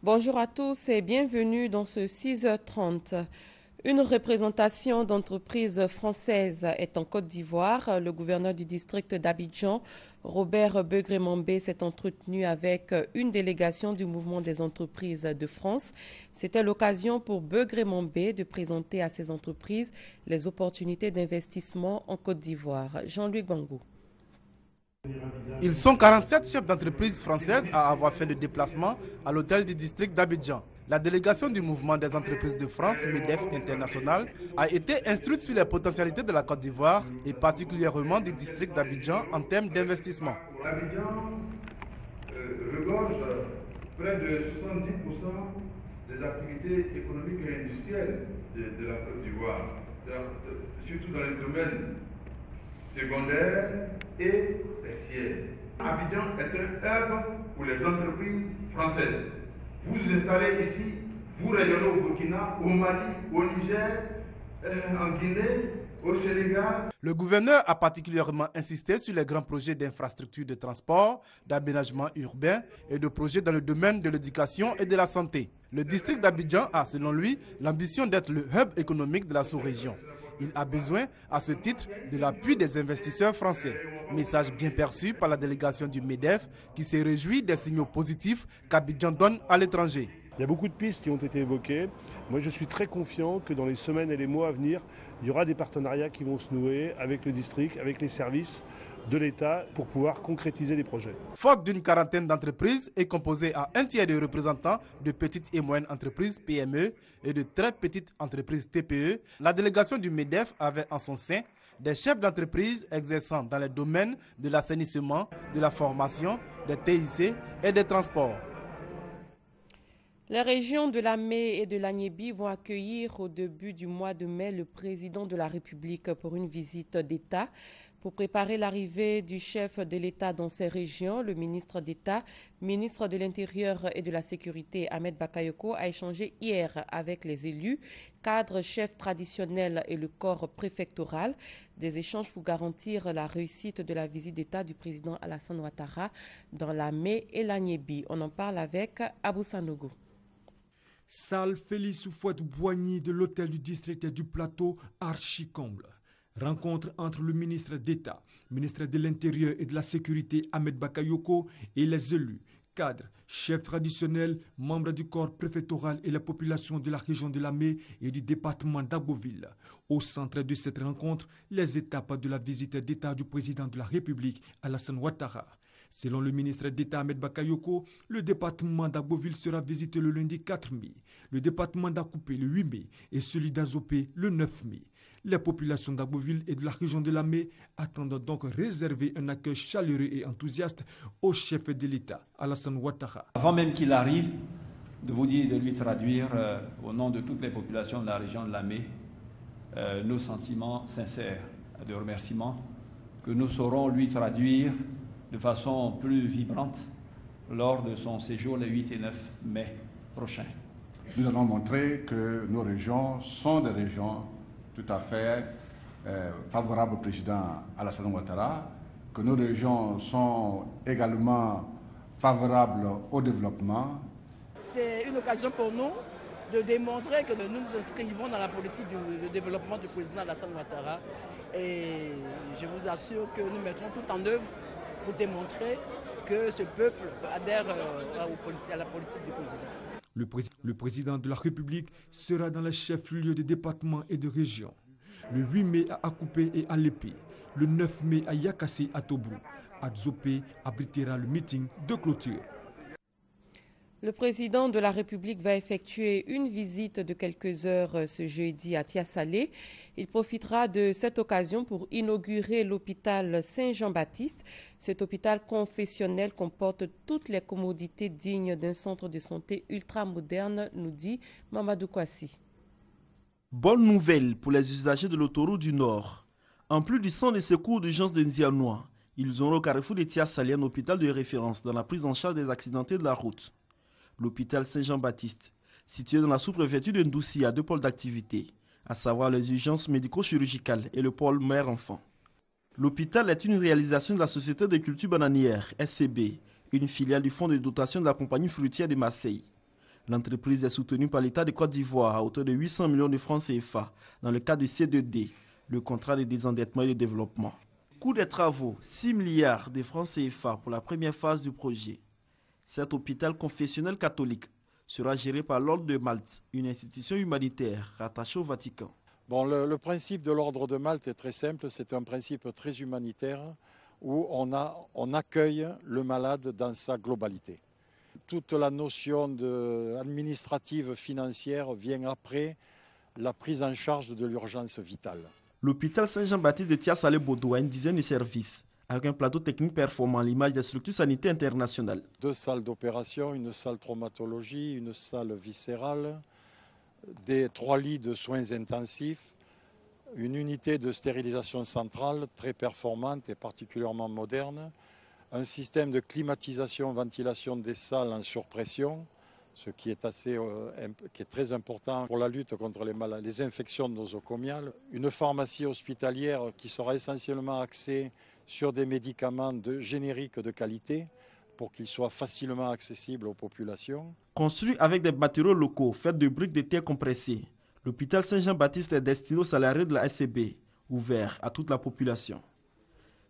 Bonjour à tous et bienvenue dans ce 6h30. Une représentation d'entreprises françaises est en Côte d'Ivoire. Le gouverneur du district d'Abidjan, Robert Begré-Mambé, s'est entretenu avec une délégation du mouvement des entreprises de France. C'était l'occasion pour Begré-Mambé de présenter à ces entreprises les opportunités d'investissement en Côte d'Ivoire. Jean-Luc Bangou. Ils sont 47 chefs d'entreprise françaises à avoir fait le déplacement à l'hôtel du district d'Abidjan. La délégation du mouvement des entreprises de France, MEDEF International, a été instruite sur les potentialités de la Côte d'Ivoire et particulièrement du district d'Abidjan en termes d'investissement. Abidjan regorge près de 70% des activités économiques et industrielles de la Côte d'Ivoire, surtout dans les domaines secondaires et tertiaires. Abidjan est un hub pour les entreprises françaises. Vous vous installez ici, vous rayonnez au Burkina, au Mali, au Niger, en Guinée, au Sénégal. Le gouverneur a particulièrement insisté sur les grands projets d'infrastructures de transport, d'aménagement urbain et de projets dans le domaine de l'éducation et de la santé. Le district d'Abidjan a, selon lui, l'ambition d'être le hub économique de la sous-région. Il a besoin, à ce titre, de l'appui des investisseurs français. Message bien perçu par la délégation du MEDEF qui se réjouit des signaux positifs qu'Abidjan donne à l'étranger. Il y a beaucoup de pistes qui ont été évoquées. Moi, je suis très confiant que dans les semaines et les mois à venir, il y aura des partenariats qui vont se nouer avec le district, avec les services de l'État pour pouvoir concrétiser des projets. Forte d'une quarantaine d'entreprises et composée à un tiers de représentants de petites et moyennes entreprises PME et de très petites entreprises TPE, la délégation du MEDEF avait en son sein des chefs d'entreprise exerçant dans les domaines de l'assainissement, de la formation, des TIC et des transports. Les régions de Lamé et de l'Agnébi vont accueillir au début du mois de mai le président de la République pour une visite d'État. Pour préparer l'arrivée du chef de l'État dans ces régions, le ministre d'État, ministre de l'Intérieur et de la Sécurité, Ahmed Bakayoko, a échangé hier avec les élus, cadres, chefs traditionnels et le corps préfectoral. Des échanges pour garantir la réussite de la visite d'État du président Alassane Ouattara dans Lamé et l'Agnébi. On en parle avec Abou Sanogo. Salle Félix Houphouët-Boigny de l'hôtel du district du plateau archi-comble. Rencontre entre le ministre d'État, ministre de l'Intérieur et de la Sécurité Ahmed Bakayoko et les élus, cadres, chefs traditionnels, membres du corps préfectoral et la population de la région de Lamé et du département d'Agboville. Au centre de cette rencontre, les étapes de la visite d'État du président de la République Alassane Ouattara. Selon le ministre d'État Ahmed Bakayoko, le département d'Agboville sera visité le lundi 4 mai, le département d'Akoupé le 8 mai et celui d'Azopé le 9 mai. Les populations d'Agboville et de la région de Lamé attendent donc réserver un accueil chaleureux et enthousiaste au chef de l'État, Alassane Ouattara. Avant même qu'il arrive, de vous dire, de lui traduire au nom de toutes les populations de la région de Lamé nos sentiments sincères de remerciement que nous saurons lui traduire de façon plus vibrante lors de son séjour le 8 et 9 mai prochain. Nous allons montrer que nos régions sont des régions tout à fait favorables au président Alassane Ouattara, que nos régions sont également favorables au développement. C'est une occasion pour nous de démontrer que nous nous inscrivons dans la politique de développement du président Alassane Ouattara et je vous assure que nous mettrons tout en œuvre pour démontrer que ce peuple adhère à la politique du président. Le président de la République sera dans les chefs-lieux des départements et de régions. Le 8 mai à Akoupé et à Lépé. Le 9 mai à Yakassé à Tobrou. Adzopé abritera le meeting de clôture. Le président de la République va effectuer une visite de quelques heures ce jeudi à Tiasalé. Il profitera de cette occasion pour inaugurer l'hôpital Saint-Jean-Baptiste. Cet hôpital confessionnel comporte toutes les commodités dignes d'un centre de santé ultramoderne, nous dit Mamadou Kwasi. Bonne nouvelle pour les usagers de l'autoroute du Nord. En plus du centre de secours d'urgence de Ndianois, ils auront au carrefour de Tiasalé un hôpital de référence dans la prise en charge des accidentés de la route. L'hôpital Saint-Jean-Baptiste, situé dans la sous-préfecture de Ndoussi, a deux pôles d'activité, à savoir les urgences médico-chirurgicales et le pôle mère-enfant. L'hôpital est une réalisation de la Société de culture bananière, SCB, une filiale du fonds de dotation de la compagnie fruitière de Marseille. L'entreprise est soutenue par l'État de Côte d'Ivoire à hauteur de 800 millions de francs CFA dans le cadre du C2D, le contrat de désendettement et de développement. Coût des travaux, 6 milliards de francs CFA pour la première phase du projet. Cet hôpital confessionnel catholique sera géré par l'Ordre de Malte, une institution humanitaire rattachée au Vatican. Bon, le principe de l'Ordre de Malte est très simple, c'est un principe très humanitaire où on accueille le malade dans sa globalité. Toute la notion administrative, financière vient après la prise en charge de l'urgence vitale. L'hôpital Saint-Jean-Baptiste de Tia-Salé-Bodo a une dizaine de services, avec un plateau technique performant à l'image des structures sanitaires internationales. 2 salles d'opération, une salle traumatologie, une salle viscérale, 3 lits de soins intensifs, une unité de stérilisation centrale très performante et particulièrement moderne, un système de climatisation-ventilation des salles en surpression, ce qui est très important pour la lutte contre les infections nosocomiales, une pharmacie hospitalière qui sera essentiellement axée sur des médicaments génériques de qualité pour qu'ils soient facilement accessibles aux populations. Construit avec des matériaux locaux faits de briques de terre compressées, l'hôpital Saint-Jean-Baptiste est destiné aux salariés de la SCB, ouvert à toute la population.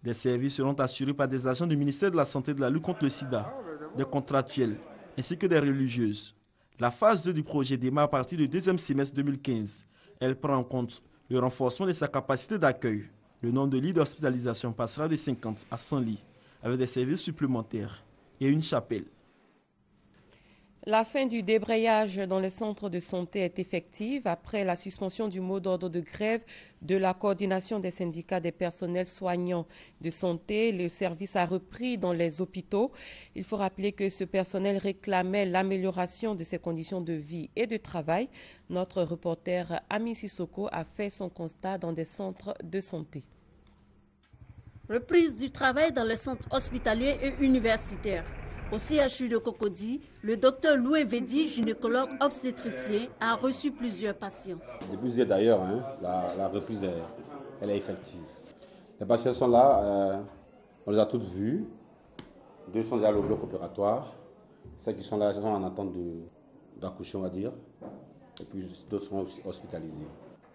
Des services seront assurés par des agents du ministère de la Santé et de la lutte contre le sida, des contractuels, ainsi que des religieuses. La phase 2 du projet démarre à partir du 2e semestre 2015. Elle prend en compte le renforcement de sa capacité d'accueil. Le nombre de lits d'hospitalisation passera de 50 à 100 lits, avec des services supplémentaires et une chapelle. La fin du débrayage dans les centres de santé est effective après la suspension du mot d'ordre de grève de la coordination des syndicats des personnels soignants de santé. Le service a repris dans les hôpitaux. Il faut rappeler que ce personnel réclamait l'amélioration de ses conditions de vie et de travail. Notre reporter Ami Sissoko a fait son constat dans des centres de santé. Reprise du travail dans les centres hospitaliers et universitaires. Au CHU de Cocody, le docteur Loué Vedi, gynécologue obstétricien, a reçu plusieurs patients. Depuis hier d'ailleurs, la reprise elle est effective. Les patients sont là, on les a toutes vues. 2 sont déjà au bloc opératoire. Celles qui sont là sont en attente d'accoucher, on va dire. Et puis d'autres sont hospitalisés.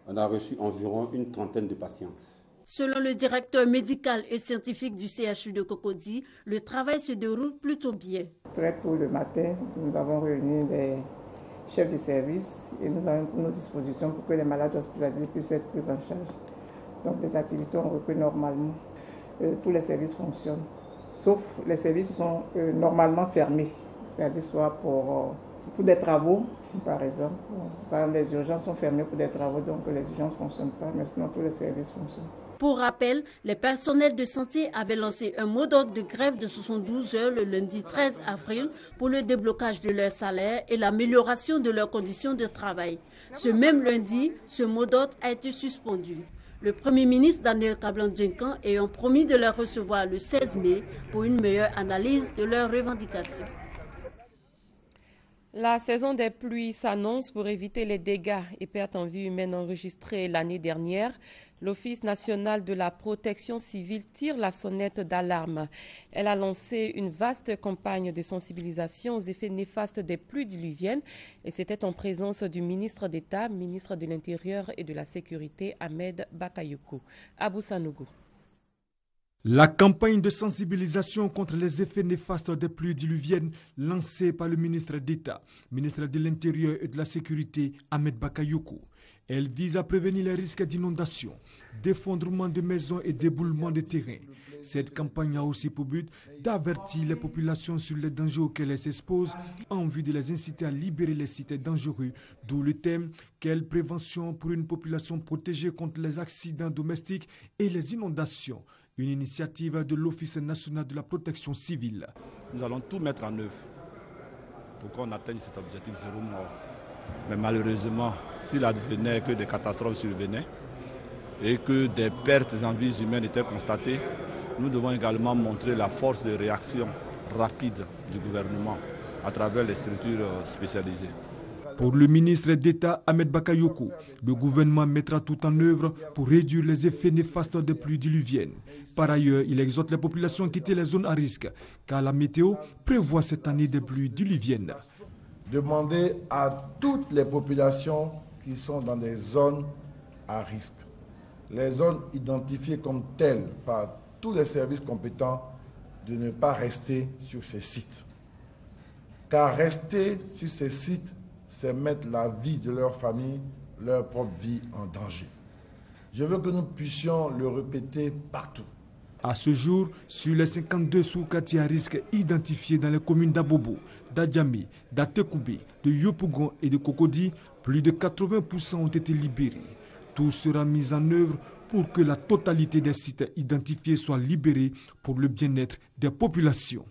On a reçu environ une trentaine de patientes. Selon le directeur médical et scientifique du CHU de Cocody, le travail se déroule plutôt bien. Très tôt le matin, nous avons réuni les chefs de service et nous avons pris nos dispositions pour que les malades hospitalisés puissent être pris en charge. Donc les activités ont repris normalement. Tous les services fonctionnent, sauf les services qui sont normalement fermés, c'est-à-dire soit pour des travaux, par exemple. Les urgences sont fermées pour des travaux, donc les urgences ne fonctionnent pas, mais sinon tous les services fonctionnent. Pour rappel, les personnels de santé avaient lancé un mot d'ordre de grève de 72 heures le lundi 13 avril pour le déblocage de leur salaire et l'amélioration de leurs conditions de travail. Ce même lundi, ce mot d'ordre a été suspendu. Le Premier ministre Daniel Kablan-Djenkan ayant promis de les recevoir le 16 mai pour une meilleure analyse de leurs revendications. La saison des pluies s'annonce pour éviter les dégâts et pertes en vie humaine enregistrés l'année dernière. L'Office national de la protection civile tire la sonnette d'alarme. Elle a lancé une vaste campagne de sensibilisation aux effets néfastes des pluies diluviennes et c'était en présence du ministre d'État, ministre de l'Intérieur et de la Sécurité, Ahmed Bakayoko. Abou Sanougou. La campagne de sensibilisation contre les effets néfastes des pluies diluviennes lancée par le ministre d'État, ministre de l'Intérieur et de la Sécurité, Ahmed Bakayoko. Elle vise à prévenir les risques d'inondation, d'effondrement de maisons et d'éboulement de terrain. Cette campagne a aussi pour but d'avertir les populations sur les dangers auxquels elles s'exposent en vue de les inciter à libérer les sites dangereux, d'où le thème « Quelle prévention pour une population protégée contre les accidents domestiques et les inondations ?» Une initiative de l'Office national de la protection civile. Nous allons tout mettre en œuvre pour qu'on atteigne cet objectif 0 mort. Mais malheureusement, s'il advenait que des catastrophes survenaient et que des pertes en vies humaines étaient constatées, nous devons également montrer la force de réaction rapide du gouvernement à travers les structures spécialisées. Pour le ministre d'État Ahmed Bakayoko, le gouvernement mettra tout en œuvre pour réduire les effets néfastes des pluies diluviennes. Par ailleurs, il exhorte les populations à quitter les zones à risque, car la météo prévoit cette année des pluies diluviennes. demander à toutes les populations qui sont dans des zones à risque, les zones identifiées comme telles par tous les services compétents, de ne pas rester sur ces sites. Car rester sur ces sites, c'est mettre la vie de leur famille, leur propre vie en danger. Je veux que nous puissions le répéter partout. À ce jour, sur les 52 sous-quartiers à risque identifiés dans les communes d'Abobo, d'Adjamé, d'Atekoubé, de Yopougon et de Cocody, plus de 80% ont été libérés. Tout sera mis en œuvre pour que la totalité des sites identifiés soit libérée pour le bien-être des populations.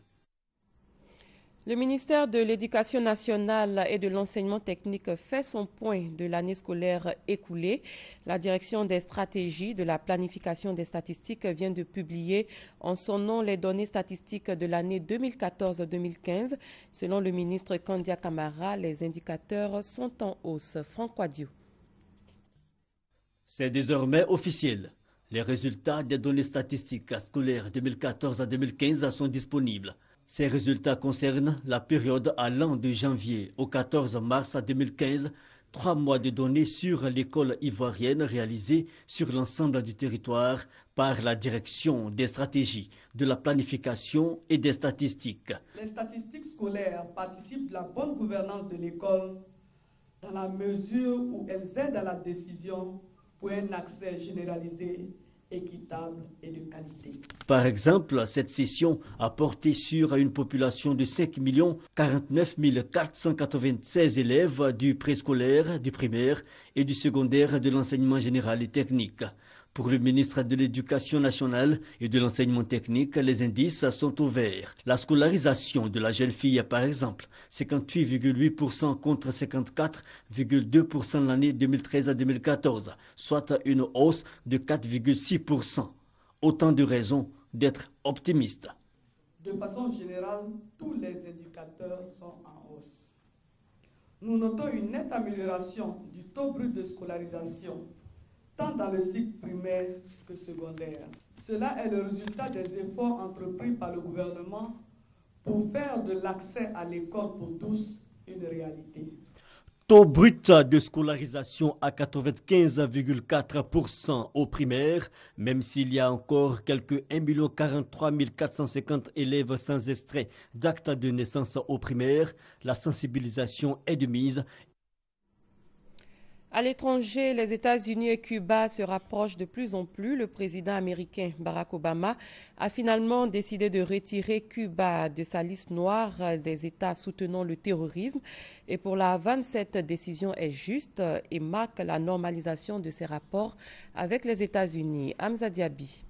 Le ministère de l'Éducation nationale et de l'enseignement technique fait son point de l'année scolaire écoulée. La direction des stratégies de la planification des statistiques vient de publier en son nom les données statistiques de l'année 2014-2015. Selon le ministre Kandia Camara, les indicateurs sont en hausse. Franck Quadio. C'est désormais officiel. Les résultats des données statistiques scolaires 2014 à 2015 sont disponibles. Ces résultats concernent la période allant de janvier au 14 mars 2015, 3 mois de données sur l'école ivoirienne réalisées sur l'ensemble du territoire par la direction des stratégies, de la planification et des statistiques. Les statistiques scolaires participent de la bonne gouvernance de l'école dans la mesure où elles aident à la décision pour un accès généralisé, équitable et de qualité. Par exemple, cette session a porté sur une population de 5 49 496 élèves du préscolaire, du primaire et du secondaire de l'enseignement général et technique. Pour le ministre de l'Éducation nationale et de l'enseignement technique, les indices sont au vert. La scolarisation de la jeune fille, par exemple, 58,8% contre 54,2% l'année 2013 à 2014, soit une hausse de 4,6%. Autant de raisons d'être optimiste. De façon générale, tous les indicateurs sont en hausse. Nous notons une nette amélioration du taux brut de scolarisation, tant dans le cycle primaire que secondaire. Cela est le résultat des efforts entrepris par le gouvernement pour faire de l'accès à l'école pour tous une réalité. Taux brut de scolarisation à 95,4% au primaire, même s'il y a encore quelques 1 43 450 élèves sans extrait d'acte de naissance au primaire, la sensibilisation est de mise. À l'étranger, les États-Unis et Cuba se rapprochent de plus en plus. Le président américain Barack Obama a finalement décidé de retirer Cuba de sa liste noire des États soutenant le terrorisme. Et pour la Havane, cette décision est juste et marque la normalisation de ses rapports avec les États-Unis. Hamza Diaby.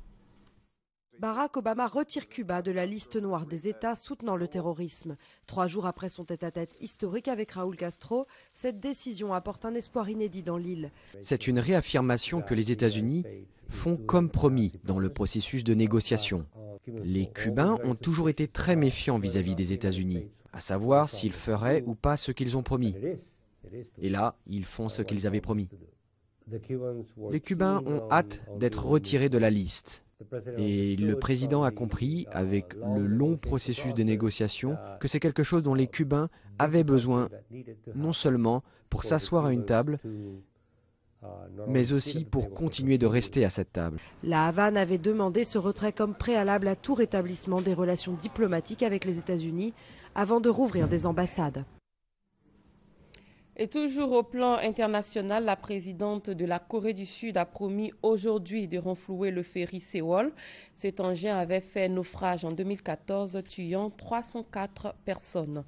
Barack Obama retire Cuba de la liste noire des États soutenant le terrorisme. 3 jours après son tête-à-tête historique avec Raúl Castro, cette décision apporte un espoir inédit dans l'île. C'est une réaffirmation que les États-Unis font comme promis dans le processus de négociation. Les Cubains ont toujours été très méfiants vis-à-vis des États-Unis, à savoir s'ils feraient ou pas ce qu'ils ont promis. Et là, ils font ce qu'ils avaient promis. Les Cubains ont hâte d'être retirés de la liste. Et le président a compris, avec le long processus de négociation, que c'est quelque chose dont les Cubains avaient besoin, non seulement pour s'asseoir à une table, mais aussi pour continuer de rester à cette table. La Havane avait demandé ce retrait comme préalable à tout rétablissement des relations diplomatiques avec les États-Unis avant de rouvrir des ambassades. Et toujours au plan international, la présidente de la Corée du Sud a promis aujourd'hui de renflouer le ferry Sewol. Cet engin avait fait naufrage en 2014, tuant 304 personnes.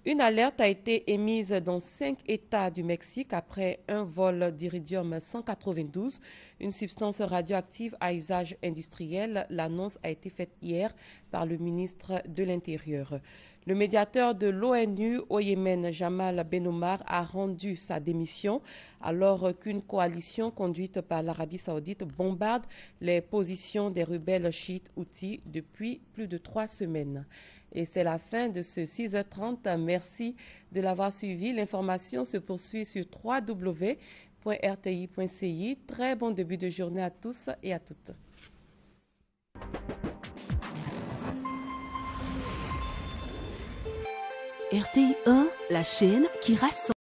Une alerte a été émise dans 5 États du Mexique après un vol d'iridium 192, une substance radioactive à usage industriel. L'annonce a été faite hier par le ministre de l'Intérieur. Le médiateur de l'ONU au Yémen, Jamal Ben Omar, a rendu sa démission alors qu'une coalition conduite par l'Arabie saoudite bombarde les positions des rebelles chiites houthis depuis plus de 3 semaines. Et c'est la fin de ce 6h30. Merci de l'avoir suivi. L'information se poursuit sur www.rti.ci. Très bon début de journée à tous et à toutes. RTI 1, la chaîne qui rassemble.